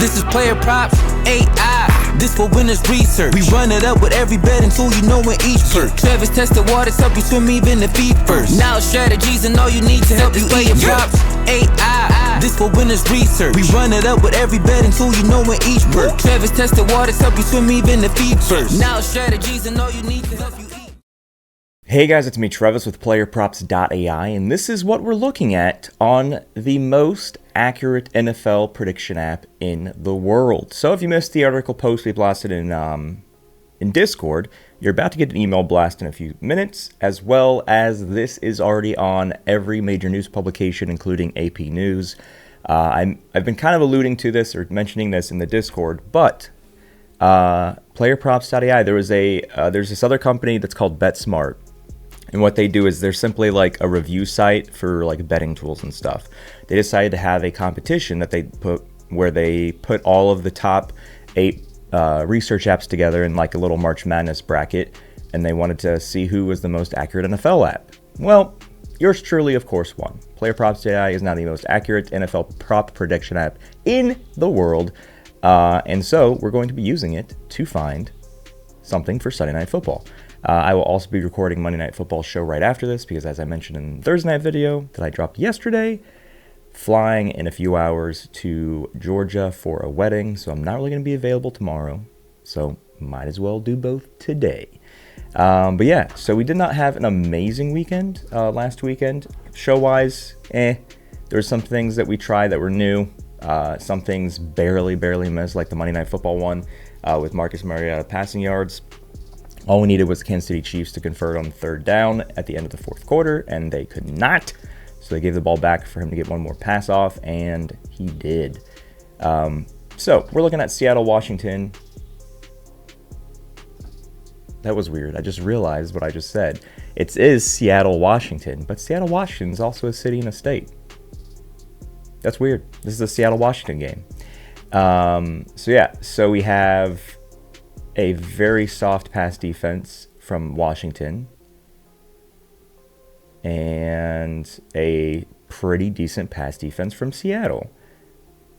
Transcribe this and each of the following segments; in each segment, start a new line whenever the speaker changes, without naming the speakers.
This is PlayerProps.ai. This for winners research. We run it up with every betting tool you know in each perk. Travis tested waters, help you swim even the feet first. Now strategies and all you need to help you PlayerProps.ai. This for winners research. We run it up with every betting tool you know in each perk. Travis tested waters, help you swim even the feet first. Now strategies and all you need to help you eat.
Hey guys, it's me Travis with PlayerProps.ai, and this is what we're looking at on the most accurate NFL prediction app in the world. So if you missed the article post we blasted in Discord, you're about to get an email blast in a few minutes, as well as this is already on every major news publication, including AP News. I've been kind of alluding to this or mentioning this in the Discord, but PlayerProps.ai, there's this other company that's called BetSmart. And what they do is they're simply like a review site for like betting tools and stuff. They decided to have a competition that they put all of the top 8 research apps together in like a little March Madness bracket, and they wanted to see who was the most accurate NFL app. Well, yours truly, of course, won. PlayerProps.ai is now the most accurate NFL prop prediction app in the world, and so we're going to be using it to find something for Sunday Night Football. I will also be recording Monday Night Football show right after this because, as I mentioned in the Thursday night video that I dropped yesterday, flying in a few hours to Georgia for a wedding, so I'm not really going to be available tomorrow, so might as well do both today. But yeah, so we did not have an amazing weekend last weekend. Show-wise, There's some things that we tried that were new. Some things barely missed, like the Monday Night Football one with Marcus Mariota passing yards. All we needed was the Kansas City Chiefs to convert on third down at the end of the fourth quarter, and they could not. So they gave the ball back for him to get one more pass off, and he did. So we're looking at Seattle, Washington. That was weird. I just realized what I just said. It is Seattle, Washington, but Seattle, Washington is also a city and a state. That's weird. This is a Seattle, Washington game. So we have a very soft pass defense from Washington and a pretty decent pass defense from Seattle.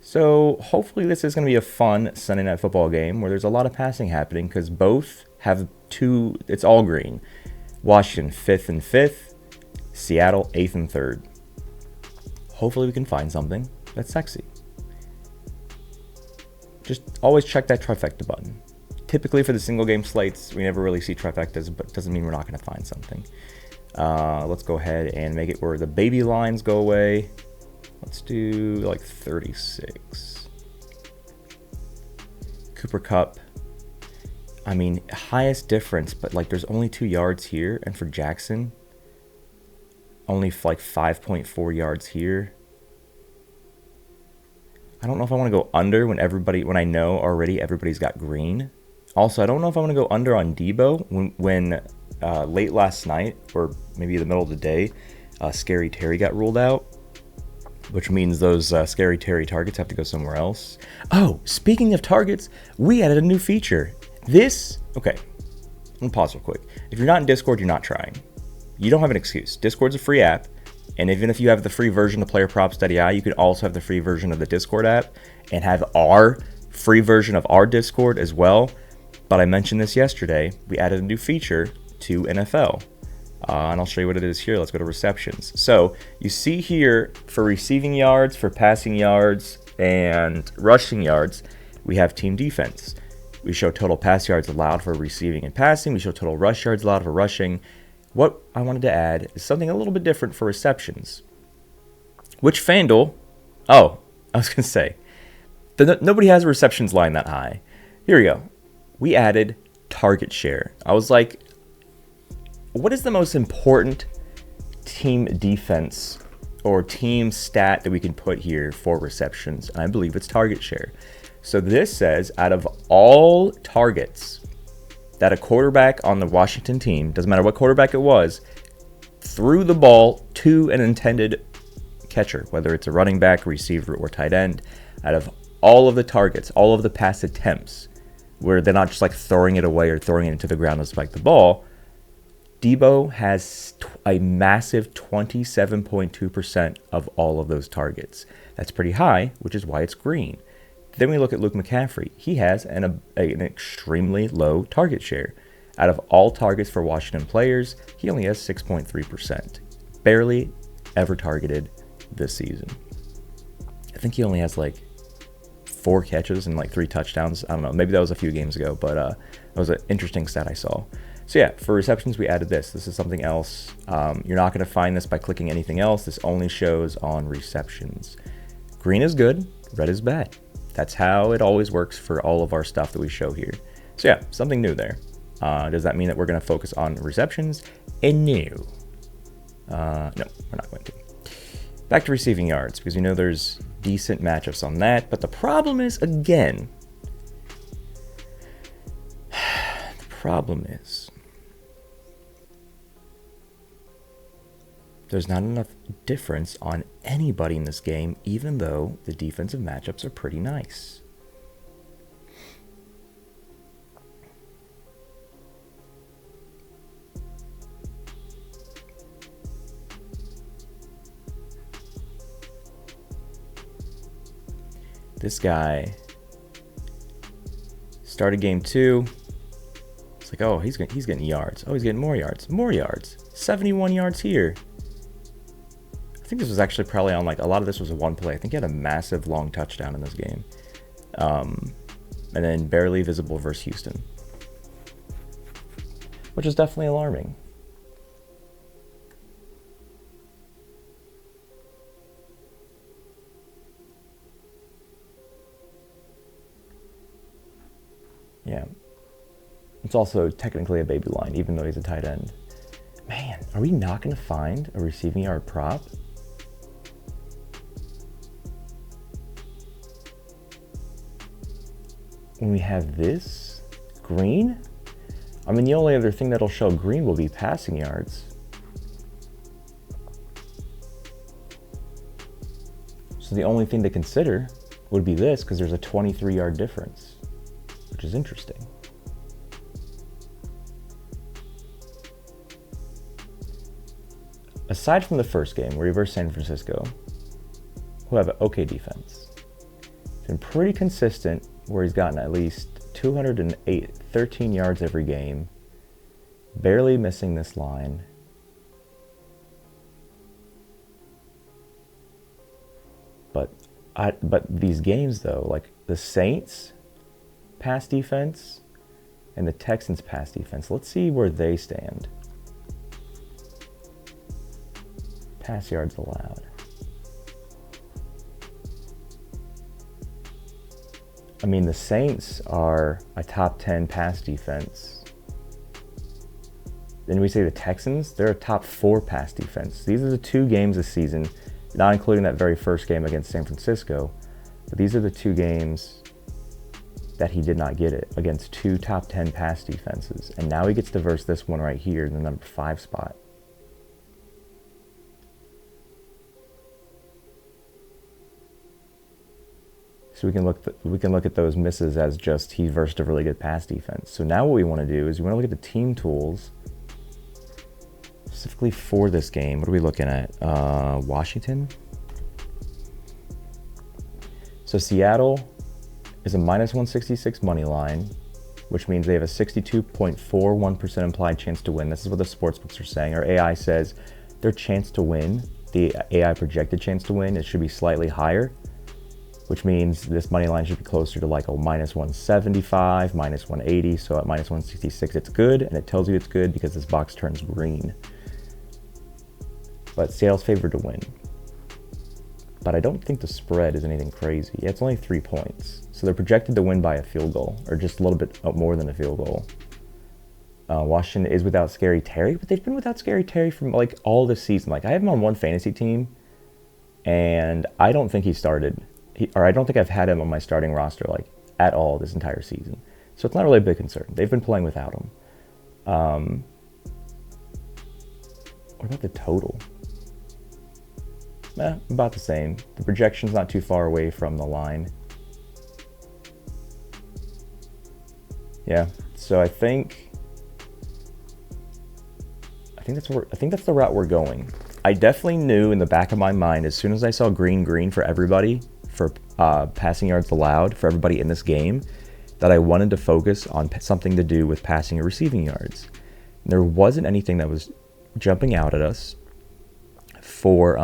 So hopefully this is going to be a fun Sunday Night Football game where there's a lot of passing happening because both have it's all green. Washington 5th and 5th, Seattle 8th and 3rd. Hopefully we can find something that's sexy. Just always check that trifecta button. Typically for the single game slates, we never really see trifectas, but it doesn't mean we're not going to find something. Let's go ahead and make it where the baby lines go away. Let's do like 36. Cooper Kupp. I mean, highest difference, but like there's only 2 yards here. And for Jackson, only like 5.4 yards here. I don't know if I want to go under when I know already everybody's got green. Also, I don't know if I want to go under on Debo when late last night or maybe the middle of the day, Scary Terry got ruled out, which means those Scary Terry targets have to go somewhere else. Oh, speaking of targets, we added a new feature. Okay, I'm going to pause real quick. If you're not in Discord, you're not trying. You don't have an excuse. Discord's a free app, and even if you have the free version of PlayerProps.ai, you can also have the free version of the Discord app and have our free version of our Discord as well. But I mentioned this yesterday. We added a new feature to NFL. And I'll show you what it is here. Let's go to receptions. So you see here for receiving yards, for passing yards, and rushing yards, we have team defense. We show total pass yards allowed for receiving and passing. We show total rush yards allowed for rushing. What I wanted to add is something a little bit different for receptions. Which FanDuel... Oh, I was going to say. Nobody has a receptions line that high. Here we go. We added target share. I was like, what is the most important team defense or team stat that we can put here for receptions? And I believe it's target share. So this says out of all targets that a quarterback on the Washington team, doesn't matter what quarterback it was, threw the ball to an intended catcher, whether it's a running back, receiver, or tight end, out of all of the targets, all of the pass attempts, where they're not just like throwing it away or throwing it into the ground to spike the ball, Debo has a massive 27.2% of all of those targets. That's pretty high, which is why it's green. Then we look at Luke McCaffrey. He has an extremely low target share. Out of all targets for Washington players, he only has 6.3%. Barely ever targeted this season. I think he only has like 4 catches and like 3 touchdowns. I don't know. Maybe that was a few games ago, but that was an interesting stat I saw. So yeah, for receptions, we added this. This is something else. You're not going to find this by clicking anything else. This only shows on receptions. Green is good, red is bad. That's how it always works for all of our stuff that we show here. So yeah, something new there. Does that mean that we're going to focus on receptions? And no. No, we're not going to. Back to receiving yards, because we know there's decent matchups on that. But the problem is, again, there's not enough difference on anybody in this game, even though the defensive matchups are pretty nice. This guy started game 2. It's like, oh, he's getting yards. Oh, he's getting more yards. More yards. 71 yards here. I think this was actually probably on like a lot of this was a one play. I think he had a massive long touchdown in this game. And then barely visible versus Houston, which is definitely alarming. Yeah. It's also technically a baby line, even though he's a tight end. Man, are we not going to find a receiving yard prop? When we have this green? I mean, the only other thing that'll show green will be passing yards. So the only thing to consider would be this, because there's a 23-yard difference, which is interesting. Aside from the first game, where he versus San Francisco, who have an okay defense, it's been pretty consistent where he's gotten at least 13 yards every game, barely missing this line. But these games though, like the Saints pass defense and the Texans pass defense, let's see where they stand. Pass yards allowed. I mean, the Saints are a top 10 pass defense. Then we say the Texans, they're a top 4 pass defense. These are the 2 games this season, not including that very first game against San Francisco, but these are the 2 games that he did not get it against 2 top 10 pass defenses. And now he gets to verse this one right here in the number 5 spot. So we can look at those misses as just he versed a really good pass defense. So now what we want to do is we want to look at the team tools specifically for this game. What are we looking at? Washington. So Seattle is a -166 money line, which means they have a 62.41% implied chance to win. This is what the sportsbooks are saying. Our AI says their chance to win, the AI projected chance to win, it should be slightly higher, which means this money line should be closer to like a -175, -180. So at -166, it's good, and it tells you it's good because this box turns green. But Seattle's favored to win. But I don't think the spread is anything crazy. Yeah, it's only 3 points. So they're projected to win by a field goal, or just a little bit more than a field goal. Washington is without Scary Terry, but they've been without Scary Terry from like all this season. Like I have him on one fantasy team, and I don't think he started. I don't think I've had him on my starting roster like at all this entire season. So it's not really a big concern. They've been playing without him. What about the total? About the same. The projection's not too far away from the line. Yeah, so I think that's the route we're going. I definitely knew in the back of my mind as soon as I saw green for everybody passing yards allowed for everybody in this game that I wanted to focus on something to do with passing or receiving yards. There wasn't anything that was jumping out at us for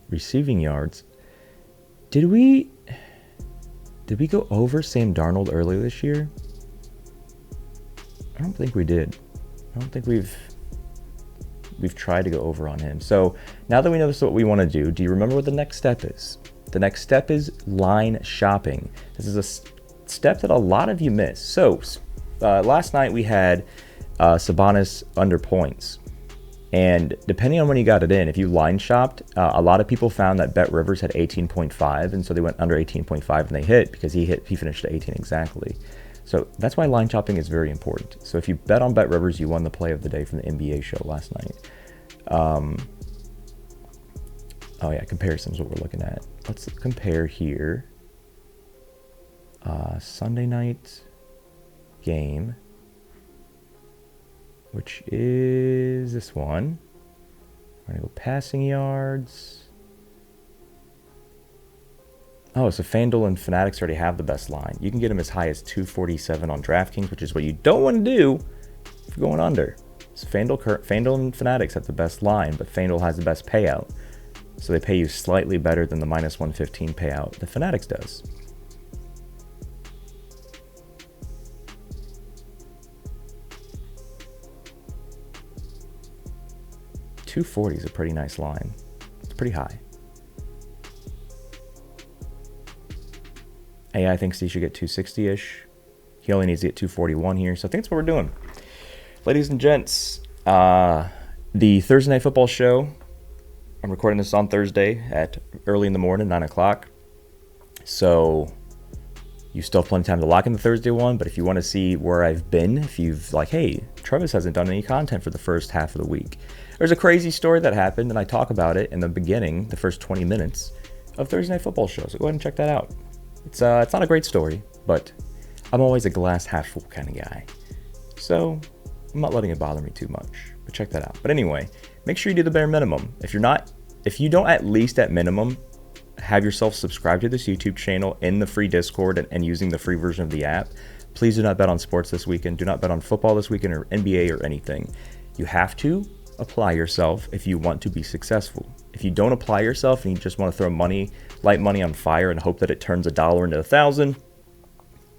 receiving yards. Did we go over Sam Darnold earlier this year? I don't think we did. I don't think we've tried to go over on him. So now that we know this is what we want to do you remember what the next step is? The next step is line shopping. This is a step that a lot of you miss. So last night we had Sabonis under points. And depending on when you got it in, if you line shopped, a lot of people found that Bet Rivers had 18.5, and so they went under 18.5 and they hit because he finished at 18 exactly. So that's why line shopping is very important. So if you bet on Bet Rivers, you won the play of the day from the NBA show last night. Oh yeah, comparisons what we're looking at. Let's compare here. Sunday night game, which is this one. We're gonna go passing yards. Oh, so FanDuel and Fanatics already have the best line. You can get them as high as 247 on DraftKings, which is what you don't want to do if you're going under. So FanDuel and Fanatics have the best line, but FanDuel has the best payout. So they pay you slightly better than the minus 115 payout that Fanatics does. $240 is a pretty nice line. It's pretty high. AI thinks he should get 260-ish. He only needs to get 241 here. So I think that's what we're doing. Ladies and gents, the Thursday Night Football show, I'm recording this on Thursday at early in the morning, 9 o'clock. So you still have plenty of time to lock in the Thursday one. But if you want to see where I've been, if you've like, hey, Travis hasn't done any content for the first half of the week. There's a crazy story that happened, and I talk about it in the beginning, the first 20 minutes of Thursday Night Football show. So go ahead and check that out. It's not a great story, but I'm always a glass half full kind of guy. So I'm not letting it bother me too much, but check that out. But anyway, make sure you do the bare minimum. If you don't at least at minimum have yourself subscribed to this YouTube channel in the free Discord and using the free version of the app, please do not bet on sports this weekend. Do not bet on football this weekend or NBA or anything. You have to apply yourself if you want to be successful. If you don't apply yourself and you just want to throw light money on fire and hope that it turns $1 into 1,000,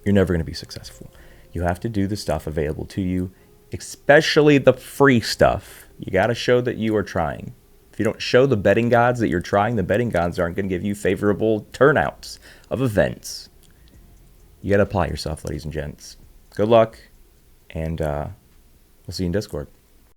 you're never going to be successful. You have to do the stuff available to you, especially the free stuff. You got to show that you are trying. If you don't show the betting gods that you're trying, the betting gods aren't going to give you favorable turnouts of events. You got to apply yourself, ladies and gents. Good luck, and we'll see you in Discord.